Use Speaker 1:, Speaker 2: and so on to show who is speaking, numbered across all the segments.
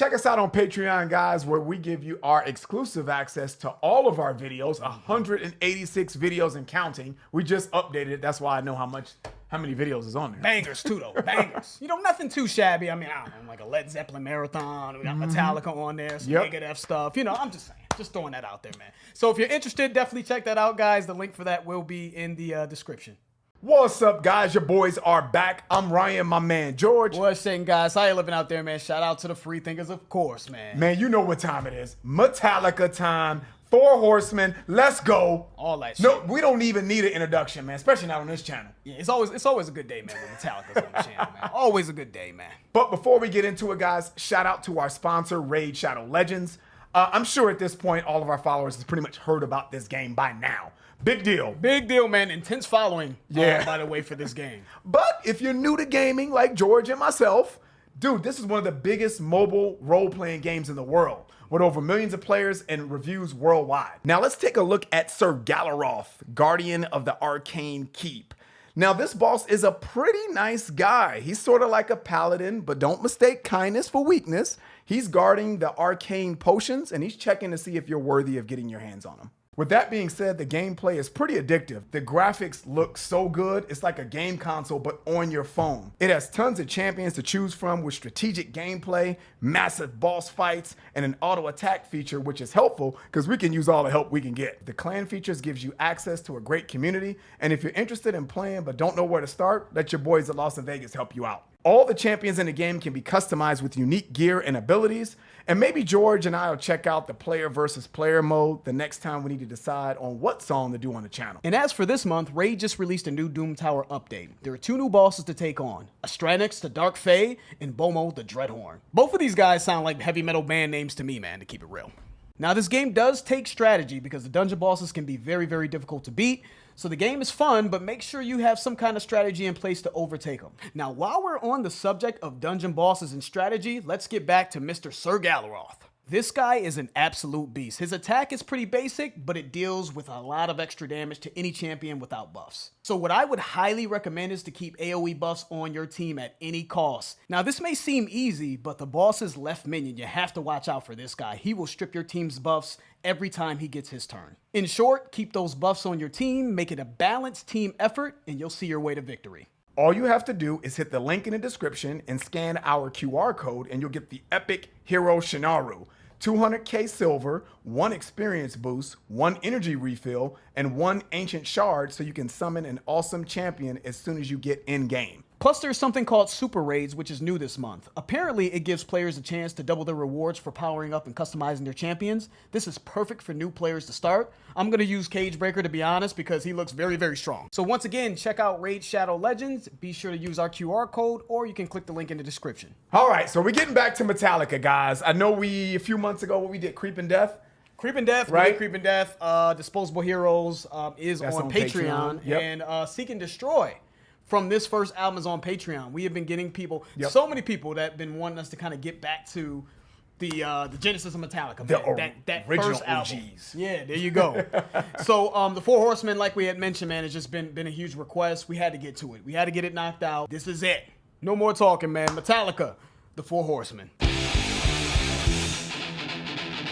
Speaker 1: Check us out on Patreon, guys, where we give you our exclusive access to all of our videos, 186 videos and counting. We just updated it. That's why I know how many videos is on there.
Speaker 2: Bangers too, though. Bangers. You know, nothing too shabby. I mean, I don't know, like a Led Zeppelin marathon. We got Metallica on there, some Megadeth stuff. You know, I'm just saying. Just throwing that out there, man. So if you're interested, definitely check that out, guys. The link for that will be in the description.
Speaker 1: What's up, guys? Your boys are back. I'm Ryan, my man, George.
Speaker 2: What's saying, guys? How you living out there, man? Shout out to the free thinkers, of course, man.
Speaker 1: Man, you know what time it is. Metallica time. 4 Horsemen. Let's go.
Speaker 2: All that shit.
Speaker 1: No, we don't even need an introduction, man, especially not on this channel.
Speaker 2: Yeah, it's always a good day, man, when Metallica's on the channel, man. Always a good day, man.
Speaker 1: But before we get into it, guys, shout out to our sponsor, Raid Shadow Legends. I'm sure at this point, all of our followers has pretty much heard about this game by now. Big deal.
Speaker 2: Big deal, man. Intense following, by the way, for this game.
Speaker 1: But if you're new to gaming like George and myself, dude, this is one of the biggest mobile role-playing games in the world, with over millions of players and reviews worldwide. Now let's take a look at Sir Galaroth, Guardian of the Arcane Keep. Now this boss is a pretty nice guy. He's sort of like a paladin, but don't mistake kindness for weakness. He's guarding the arcane potions, and he's checking to see if you're worthy of getting your hands on them. With that being said, the gameplay is pretty addictive. The graphics look so good. It's like a game console, but on your phone. It has tons of champions to choose from with strategic gameplay, massive boss fights, and an auto attack feature, which is helpful because we can use all the help we can get. The clan features gives you access to a great community. And if you're interested in playing but don't know where to start, let your boys at Las Vegas help you out. All the champions in the game can be customized with unique gear and abilities. And maybe George and I will check out the player versus player mode the next time we need to decide on what song to do on the channel.
Speaker 2: And as for this month, Raid just released a new Doom Tower update. There are 2 new bosses to take on, Astranix the Dark Fae and Bomo the Dreadhorn. Both of these guys sound like heavy metal band names to me, man, to keep it real. Now this game does take strategy because the dungeon bosses can be very, very difficult to beat. So the game is fun, but make sure you have some kind of strategy in place to overtake them. Now, while we're on the subject of dungeon bosses and strategy, let's get back to Mr. Sir Galaroth. This guy is an absolute beast. His attack is pretty basic, but it deals with a lot of extra damage to any champion without buffs. So what I would highly recommend is to keep AoE buffs on your team at any cost. Now this may seem easy, but the boss's left minion, you have to watch out for this guy. He will strip your team's buffs every time he gets his turn. In short, keep those buffs on your team, make it a balanced team effort, and you'll see your way to victory.
Speaker 1: All you have to do is hit the link in the description and scan our QR code, and you'll get the epic hero Shinaru. 200k silver, 1 experience boost, 1 energy refill, and 1 ancient shard so you can summon an awesome champion as soon as you get in game.
Speaker 2: Plus there's something called Super Raids, which is new this month. Apparently it gives players a chance to double their rewards for powering up and customizing their champions. This is perfect for new players to start. I'm going to use Cagebreaker to be honest because he looks very, very strong. So once again, check out Raid Shadow Legends. Be sure to use our QR code or you can click the link in the description.
Speaker 1: All right, so we're getting back to Metallica, guys. I know a few months ago we did Creep and Death.
Speaker 2: Creep and Death, right? Creep and Death, Disposable Heroes is on Patreon. Yep. And Seek and Destroy from this first album is on Patreon. We have been getting people, so many people that have been wanting us to kind of get back to the Genesis of Metallica, man. That original first album. OGs. Yeah, there you go. So the 4 Horsemen, like we had mentioned, man, it's just been a huge request. We had to get to it. We had to get it knocked out. This is it. No more talking, man. Metallica, the 4 Horsemen.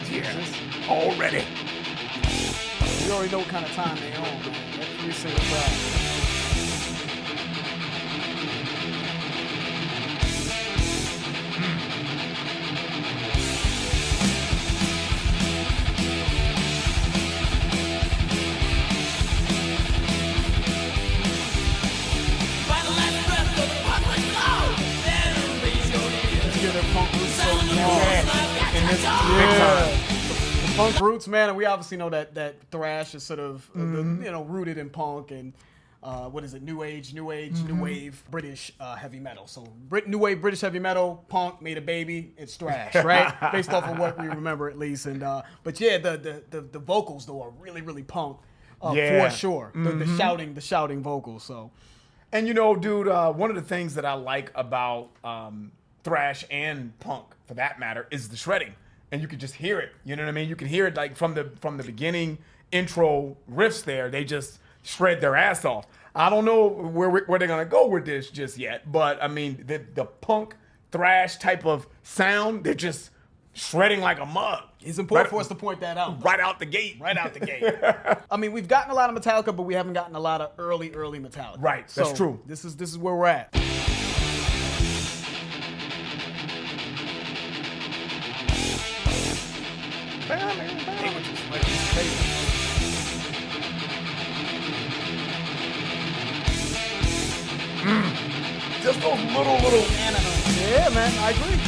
Speaker 1: Yes, already.
Speaker 2: You already know what kind of time they on, man. Every single time. The punk roots, man, and we obviously know that thrash is sort of rooted in punk and what is it? New age, new wave, British heavy metal. So new wave British heavy metal, punk made a baby. It's thrash, right? Based off of what we remember at least. And but yeah, the vocals though are really punk for sure. The shouting vocals. So,
Speaker 1: and you know, dude, one of the things that I like about thrash and punk, for that matter, is the shredding. And you can just hear it. You know what I mean? You can hear it like from the beginning intro riffs there. They just shred their ass off. I don't know where they're gonna go with this just yet, but I mean the punk thrash type of sound, they're just shredding like a mug.
Speaker 2: It's important for us to point that out.
Speaker 1: Right out the gate.
Speaker 2: Right out the gate. I mean, we've gotten a lot of Metallica, but we haven't gotten a lot of early Metallica.
Speaker 1: Right, that's true.
Speaker 2: This is where we're at.
Speaker 1: Just those little.
Speaker 2: Yeah, man, I agree.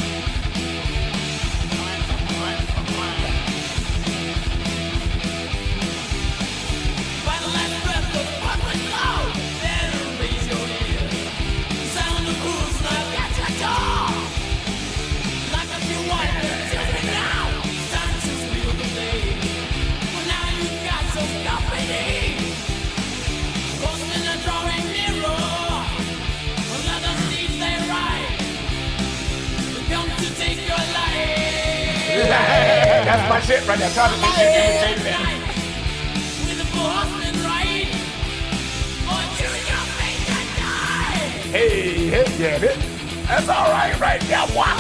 Speaker 1: That's my shit right there. Hey, yeah, that's all right there. Wow.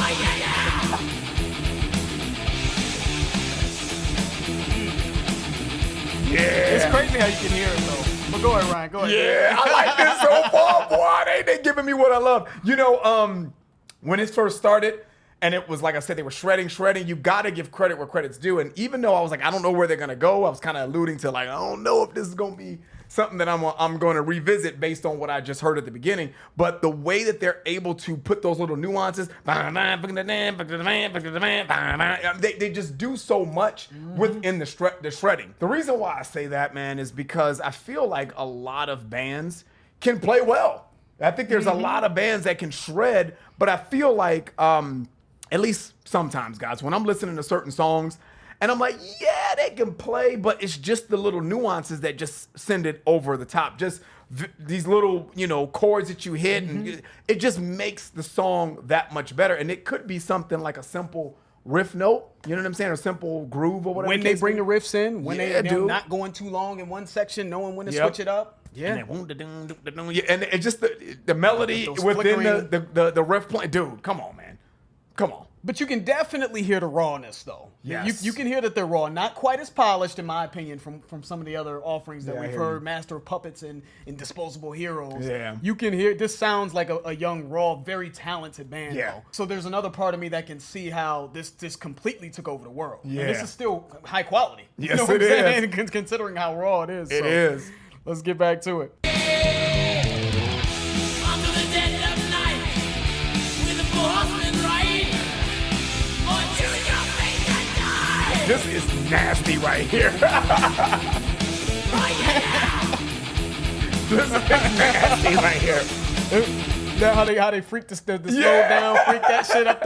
Speaker 1: Yeah.
Speaker 2: It's crazy how you can hear it though. But go ahead, Ryan. Go ahead.
Speaker 1: Yeah, I like this so far, boy. They giving me what I love. You know, when it first started, and it was like I said, they were shredding. You got to give credit where credit's due. And even though I was like, I don't know where they're gonna go, I was kind of alluding to like, I don't know if this is gonna be something that I'm going to revisit based on what I just heard at the beginning. But the way that they're able to put those little nuances, they just do so much within the shredding. The reason why I say that, man, is because I feel like a lot of bands can play well. I think there's a lot of bands that can shred, but I feel like, at least sometimes, guys, when I'm listening to certain songs, and I'm like, yeah, they can play, but it's just the little nuances that just send it over the top. Just these little, chords that you hit, and it just makes the song that much better. And it could be something like a simple riff note, you know what I'm saying, or simple groove or whatever.
Speaker 2: When they bring the riffs in, when they're
Speaker 1: not
Speaker 2: going too long in one section, knowing when to switch it up. Yeah.
Speaker 1: And it's just the melody within the riff playing. Dude, come on, man. Come on.
Speaker 2: But you can definitely hear the rawness, though.
Speaker 1: Yes.
Speaker 2: You can hear that they're raw. Not quite as polished, in my opinion, from some of the other offerings that we've heard, Master of Puppets and Disposable Heroes.
Speaker 1: Yeah.
Speaker 2: You can hear, this sounds like a young, raw, very talented band, though. So there's another part of me that can see how this completely took over the world.
Speaker 1: Yeah.
Speaker 2: And this is still high quality.
Speaker 1: Yes,
Speaker 2: you know what
Speaker 1: it
Speaker 2: I'm saying?
Speaker 1: is.
Speaker 2: Considering how raw it is.
Speaker 1: It is.
Speaker 2: Let's get back to it.
Speaker 1: This is nasty right here. This is nasty right here.
Speaker 2: Now how they freak the slow down, freak that shit up.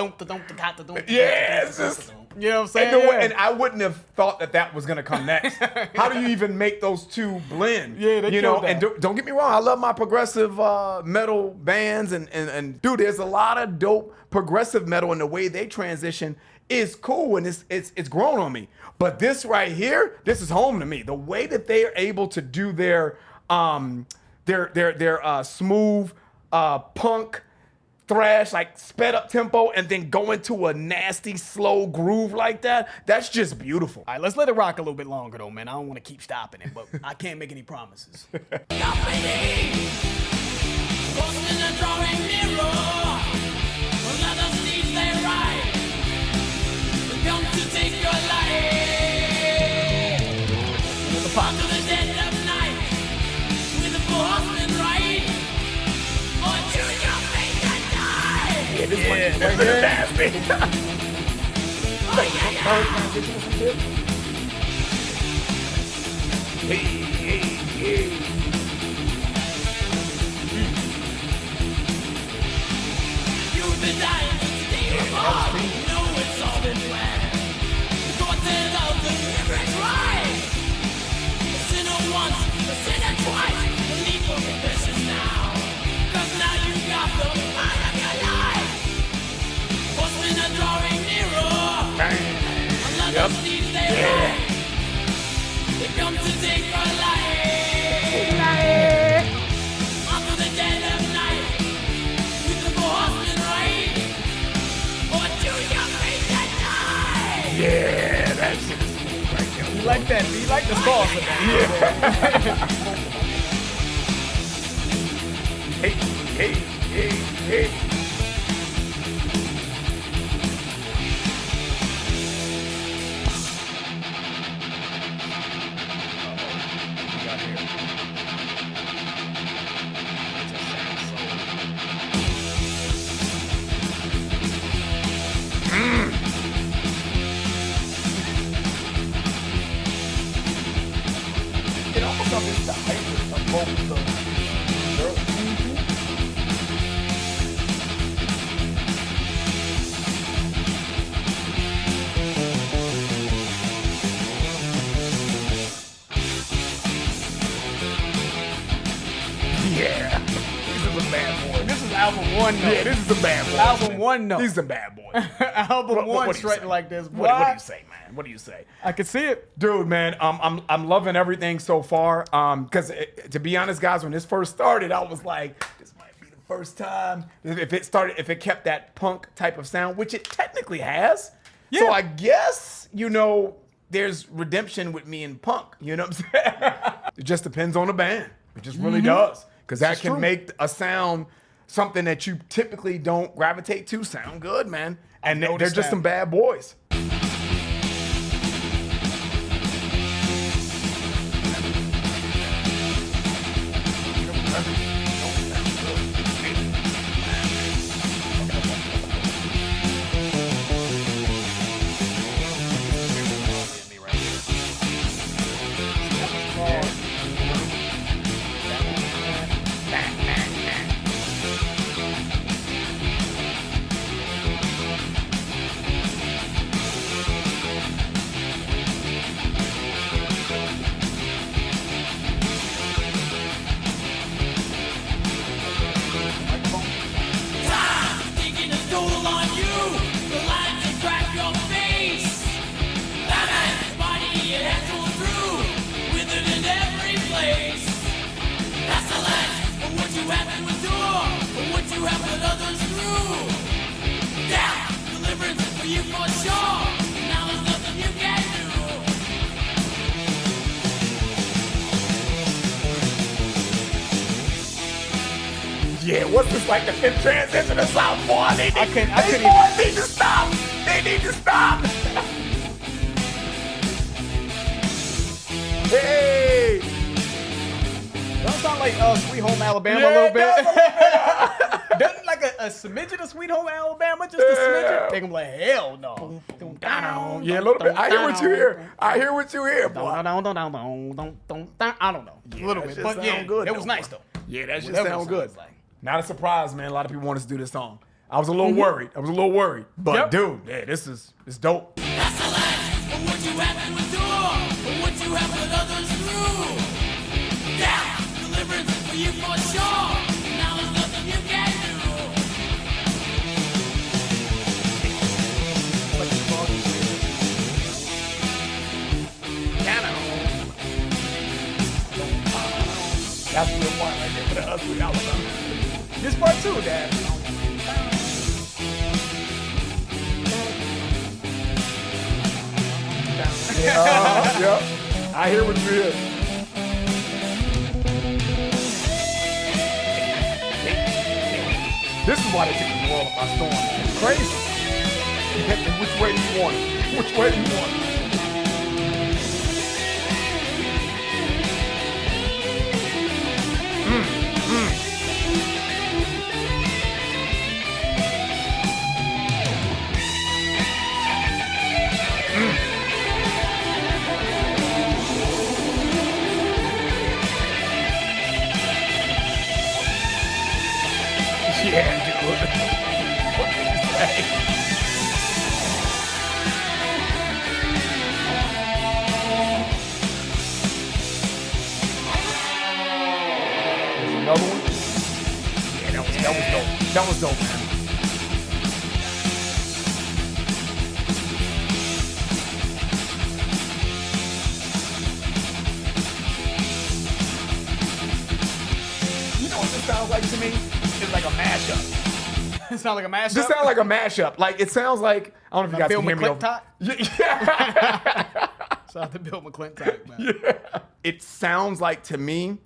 Speaker 1: Yes.
Speaker 2: You know what I'm saying?
Speaker 1: And I wouldn't have thought that was gonna come next. How do you even make those two blend?
Speaker 2: Yeah, they killed that.
Speaker 1: And don't get me wrong, I love my progressive metal bands, and dude, there's a lot of dope progressive metal, and the way they transition is cool, and it's grown on me. But this right here, this is home to me. The way that they are able to do their smooth punk thrash, like sped up tempo, and then go into a nasty slow groove like that, that's just beautiful.
Speaker 2: All right, let's let it rock a little bit longer though, man. I don't want to keep stopping it, but I can't make any promises.
Speaker 1: This is nasty. Hey.
Speaker 3: You've been dying to stay apart. You know it's all been planned. God sent out the different right. The sinner once, the sinner twice. The need for confession now. 'Cause now you got the fight of your life. Horsemen are drawing nearer. Another steeds they ride. They come to take your life. Unto the dead of night. With the horsemen right. Or to your fate that die.
Speaker 2: like that. You like the sauce of that.
Speaker 1: Hey, hey, hey, hey. It almost is the hybrid of both of those. Yeah, these are some bad boys.
Speaker 2: This is album 1 though.
Speaker 1: Yeah, this is some bad boys.
Speaker 2: Album
Speaker 1: man.
Speaker 2: 1 though.
Speaker 1: These are some bad boys.
Speaker 2: Album
Speaker 1: What
Speaker 2: 1
Speaker 1: do you
Speaker 2: straight
Speaker 1: say?
Speaker 2: like this.
Speaker 1: What do you say, man? What do you say?
Speaker 2: I can see it.
Speaker 1: Dude, man, I'm loving everything so far. Because to be honest, guys, when this first started, I was like, this might be the first time if it kept that punk type of sound, which it technically has.
Speaker 2: Yeah.
Speaker 1: So I guess there's redemption with me in punk. You know what I'm saying? It just depends on the band. It just really does, because that can
Speaker 2: true.
Speaker 1: make a sound something that you typically don't gravitate to sound good, man. And they're
Speaker 2: noticed
Speaker 1: just
Speaker 2: that.
Speaker 1: some bad boys.
Speaker 3: Taking a toll on you, the lines that crack your face. Batman's body it has torn through, withered in every place. That's the last of what you have to endure, of what you have put others through. Death, deliverance for you for sure. Now there's nothing you can do.
Speaker 1: Yeah, what's this like the fifth transition of Southpaw? They
Speaker 2: couldn't
Speaker 1: need to stop. They need to stop. Hey.
Speaker 2: Don't sound like Sweet Home Alabama
Speaker 1: Yeah,
Speaker 2: a little bit.
Speaker 1: it
Speaker 2: Doesn't like a smidgen of Sweet Home Alabama, just a smidgen. They gonna be like, hell no.
Speaker 1: Yeah, a little bit. I hear what you hear. I hear what you hear, boy.
Speaker 2: I don't know. A little
Speaker 1: that
Speaker 2: bit,
Speaker 1: shit
Speaker 2: but yeah,
Speaker 1: sound good,
Speaker 2: it was
Speaker 1: though,
Speaker 2: nice
Speaker 1: boy.
Speaker 2: though.
Speaker 1: Yeah, that shit
Speaker 2: Whatever it
Speaker 1: sound good.
Speaker 2: sounds like.
Speaker 1: Not a surprise, man. A lot of people want us to do this song. I was a little worried. But
Speaker 2: Yep.
Speaker 1: dude, yeah, this is dope.
Speaker 3: That's the last of what you have to endure, of what you have put others through. Death, deliverance for you for sure. Now there's nothing you can do.
Speaker 1: That's the part right there for the ugly Alabama.
Speaker 2: This part too, Dad.
Speaker 1: Yep. I hear what you hear. This is why they took the world by storm. It's crazy. Which way do you want it? Which way do you want it? Yeah, dude. What can you say? There's another one. Yeah, that was dope. That was dope, man. You know what this sounds like to me? It's like a mashup.
Speaker 2: It sound like a mashup.
Speaker 1: This sounds like a mashup. Like it sounds like I don't know if you guys
Speaker 2: Bill
Speaker 1: can hear me.
Speaker 2: McClintock?
Speaker 1: Yeah.
Speaker 2: Shout out to Bill McClintock, man.
Speaker 1: Yeah. It sounds like to me,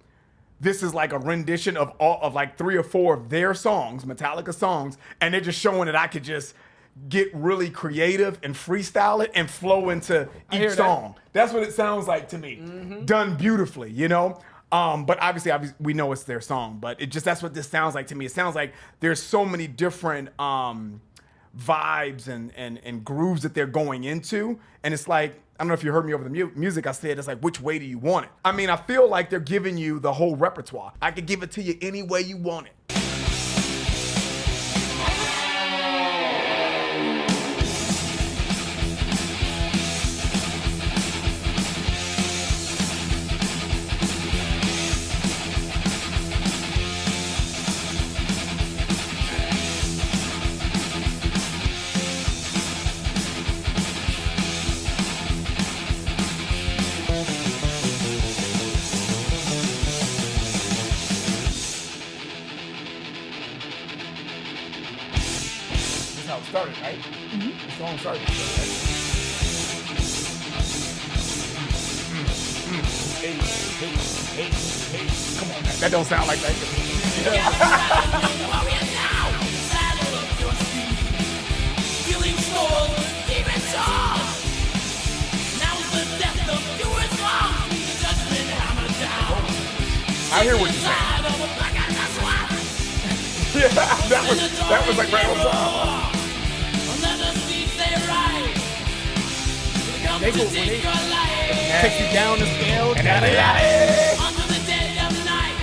Speaker 1: this is like a rendition of like 3 or 4 of their songs, Metallica songs, and they're just showing that I could just get really creative and freestyle it and flow into each song. That's what it sounds like to me. Done beautifully, you know? But obviously we know it's their song, but that's what this sounds like to me. It sounds like there's so many different vibes and grooves that they're going into. And it's like, I don't know if you heard me over the music, I said, it's like, which way do you want it? I mean, I feel like they're giving you the whole repertoire. I could give it to you any way you want it. How it started, right? The song started. Right? Hey. Come on, man. That don't sound like that. I hear what you're saying. Yeah, that was like right on time.
Speaker 2: They go when they take you down the scale.
Speaker 3: Under the dead of night,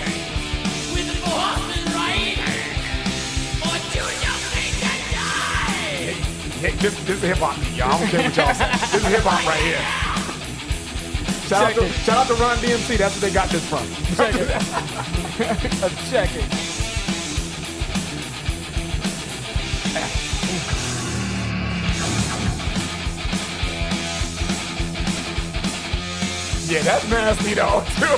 Speaker 3: with the horsemen right, or do you think that die?
Speaker 1: Hey, this is hip hop, y'all. I don't care what y'all say. This is hip hop right here. Shout out to Run DMC. That's where they got this from.
Speaker 2: Check it. Check it.
Speaker 1: Yeah, that's nasty though, too.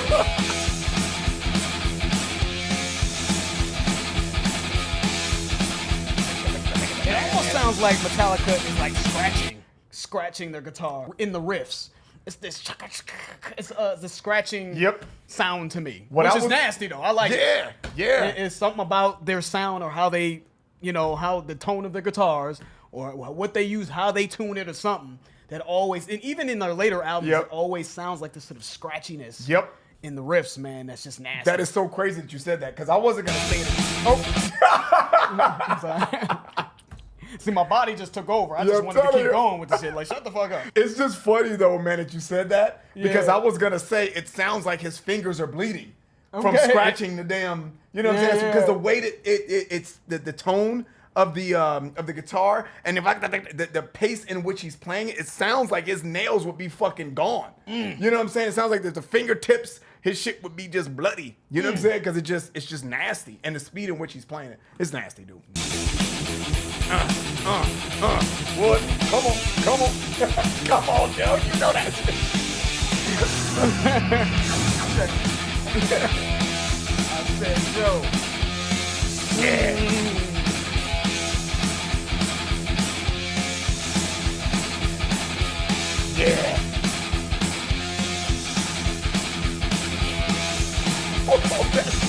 Speaker 2: It almost sounds like Metallica is like scratching their guitar in the riffs. It's this, it's the scratching sound to me, which is nasty though. I like it.
Speaker 1: Yeah.
Speaker 2: It's something about their sound or how they, how the tone of their guitars or what they use, how they tune it or something. That always, and even in their later albums, it always sounds like this sort of scratchiness in the riffs, man. That's just nasty.
Speaker 1: That is so crazy that you said that, because I wasn't going to say it.
Speaker 2: See, my body just took over. I just wanted to keep going with this shit. Like, shut the fuck up.
Speaker 1: It's just funny, though, man, that you said that, because I was going to say it sounds like his fingers are bleeding from scratching the damn, you know what I'm saying? Because the way that it's the tone of the guitar, and if the pace in which he's playing it, it sounds like his nails would be fucking gone. You know what I'm saying? It sounds like the fingertips, his shit would be just bloody. You know what I'm saying? Because it's just nasty, and the speed in which he's playing it, it's nasty, dude. What? Come on, come on, Joe. You know that shit.
Speaker 2: I said, Joe.
Speaker 1: Yeah. Yeah. Oh, that's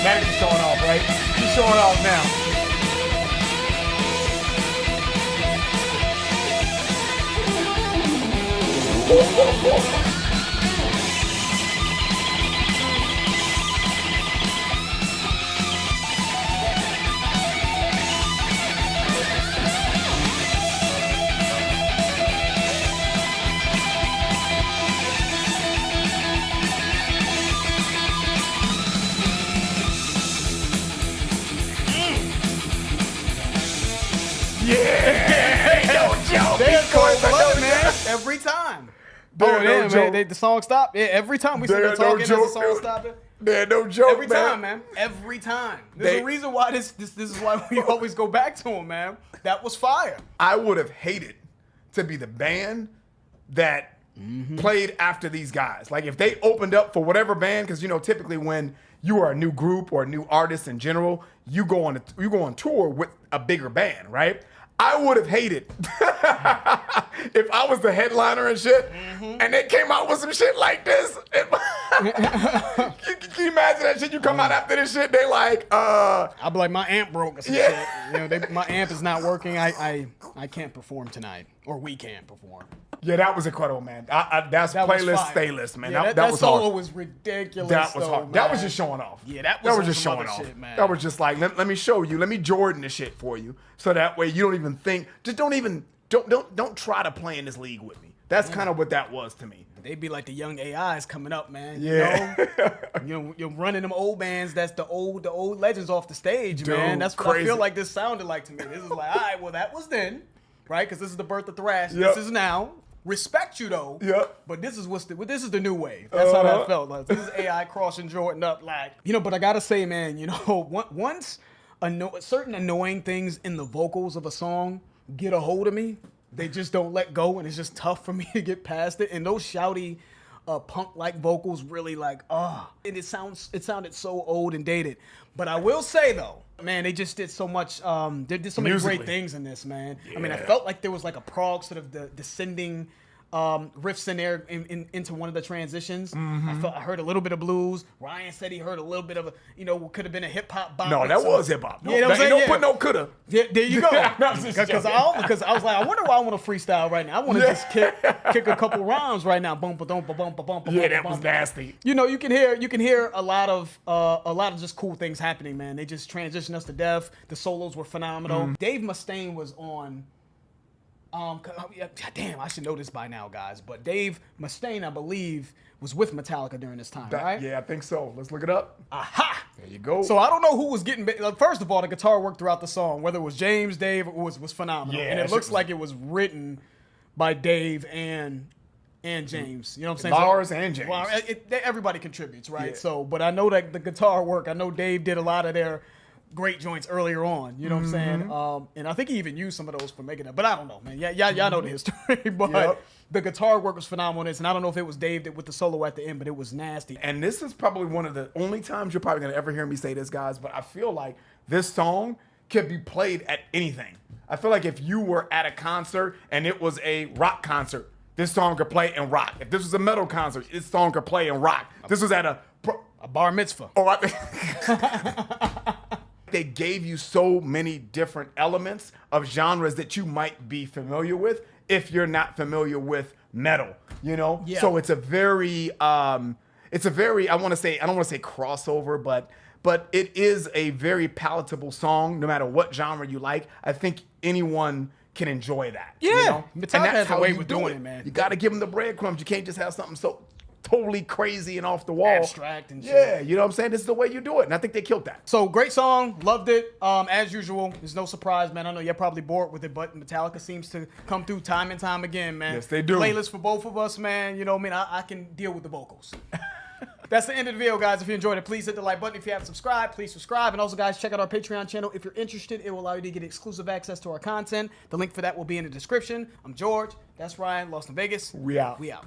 Speaker 1: Now he's showing off, right? He's showing off now.
Speaker 2: Every time.
Speaker 1: Man,
Speaker 2: the song stopped. Yeah, every time we start talking, as the song stopping.
Speaker 1: Man, no joke,
Speaker 2: Every time, man. Every time. There's a reason why this is why we always go back to him, man. That was fire.
Speaker 1: I would have hated to be the band that played after these guys. Like if they opened up for whatever band, because typically when you are a new group or a new artist in general, you go on tour with a bigger band, right? I would have hated if I was the headliner and shit, and they came out with some shit like this. Can you imagine that shit? You come out after this shit, they like,
Speaker 2: I'll be like, my amp broke or some shit. My amp is not working. I can't perform tonight, or we can't perform.
Speaker 1: Yeah, that was incredible, man. That's playlist, stay list, man.
Speaker 2: Yeah,
Speaker 1: that was
Speaker 2: solo
Speaker 1: hard.
Speaker 2: was ridiculous.
Speaker 1: That was hard.
Speaker 2: Man.
Speaker 1: That was just showing off.
Speaker 2: Yeah, that
Speaker 1: was just showing off.
Speaker 2: Shit, man.
Speaker 1: That was just like, let me show you. Let me Jordan the shit for you, so that way you don't even think. Just don't try to play in this league with me. That's kind of what that was to me.
Speaker 2: They'd be like the young AIs coming up, man.
Speaker 1: Yeah.
Speaker 2: You're running them old bands. That's the old legends off the stage,
Speaker 1: Dude,
Speaker 2: man. That's what
Speaker 1: crazy.
Speaker 2: I feel like this sounded like to me. This is like, all right, well, that was then, right? Because this is the birth of thrash.
Speaker 1: Yep.
Speaker 2: This is now. Respect you though.
Speaker 1: Yep.
Speaker 2: But this is this is the new wave. That's how that felt. Like this is AI crossing Jordan up, like But I gotta say, man, once certain annoying things in the vocals of a song get a hold of me, they just don't let go, and it's just tough for me to get past it. And those shouty, punk-like vocals really and it sounded so old and dated. But I will say though, man, they just did so much. They did so many
Speaker 1: Musically.
Speaker 2: great things in this, man.
Speaker 1: Yeah.
Speaker 2: I mean, I felt like there was like a prog sort of the descending riffs in there into one of the transitions. I heard a little bit of blues. Ryan said he heard a little bit of could have been a hip hop bop.
Speaker 1: No, that was hip hop.
Speaker 2: Yeah,
Speaker 1: Put no coulda.
Speaker 2: Yeah, there you go.
Speaker 1: Because
Speaker 2: I was like, I wonder why I want to freestyle right now. I want to just kick a couple rhymes right now. Bump, bump, bump, bump, bump.
Speaker 1: Yeah, that was nasty.
Speaker 2: You can hear a lot of just cool things happening, man. They just transitioned us to death. The solos were phenomenal. Dave Mustaine was on. Damn, I should know this by now, guys. But Dave Mustaine, I believe, was with Metallica during this time, right?
Speaker 1: Yeah, I think so. Let's look it up.
Speaker 2: Aha!
Speaker 1: There you go.
Speaker 2: So I don't know who was getting. First of all, the guitar work throughout the song, whether it was James, Dave, was phenomenal,
Speaker 1: Yeah,
Speaker 2: and it looks like it was written by Dave and James. You know what I'm saying?
Speaker 1: Lars and James.
Speaker 2: Well, everybody contributes, right?
Speaker 1: Yeah.
Speaker 2: So, but I know that the guitar work. I know Dave did a lot of their great joints earlier on. You know what I'm saying? And I think he even used some of those for making it. But I don't know, man. Y'all know the history. But the guitar work was phenomenal in this, and I don't know if it was Dave that with the solo at the end, but it was nasty.
Speaker 1: And this is probably one of the only times you're probably going to ever hear me say this, guys, but I feel like this song could be played at anything. I feel like if you were at a concert and it was a rock concert, this song could play and rock. If this was a metal concert, this song could play and rock. This was at a
Speaker 2: bar mitzvah.
Speaker 1: They gave you so many different elements of genres that you might be familiar with if you're not familiar with metal,
Speaker 2: Yeah.
Speaker 1: So it's a very, I don't want to say crossover, but it is a very palatable song, no matter what genre you like. I think anyone can enjoy that.
Speaker 2: Yeah.
Speaker 1: And
Speaker 2: Metallica
Speaker 1: that's
Speaker 2: has a
Speaker 1: how
Speaker 2: way
Speaker 1: you
Speaker 2: with
Speaker 1: do
Speaker 2: doing it, man.
Speaker 1: You got to give them the breadcrumbs. You can't just have something so totally crazy and off the wall.
Speaker 2: Abstract and shit.
Speaker 1: Yeah, you know what I'm saying? This is the way you do it. And I think they killed that.
Speaker 2: So great song, loved it. As usual, there's no surprise, man. I know you're probably bored with it, but Metallica seems to come through time and time again, man.
Speaker 1: Yes, they do.
Speaker 2: Playlist for both of us, man. I can deal with the vocals. That's the end of the video, guys. If you enjoyed it, please hit the like button. If you haven't subscribed, please subscribe. And also, guys, check out our Patreon channel. If you're interested, it will allow you to get exclusive access to our content. The link for that will be in the description. I'm George. That's Ryan. Lost in Vegas.
Speaker 1: We out.
Speaker 2: We out.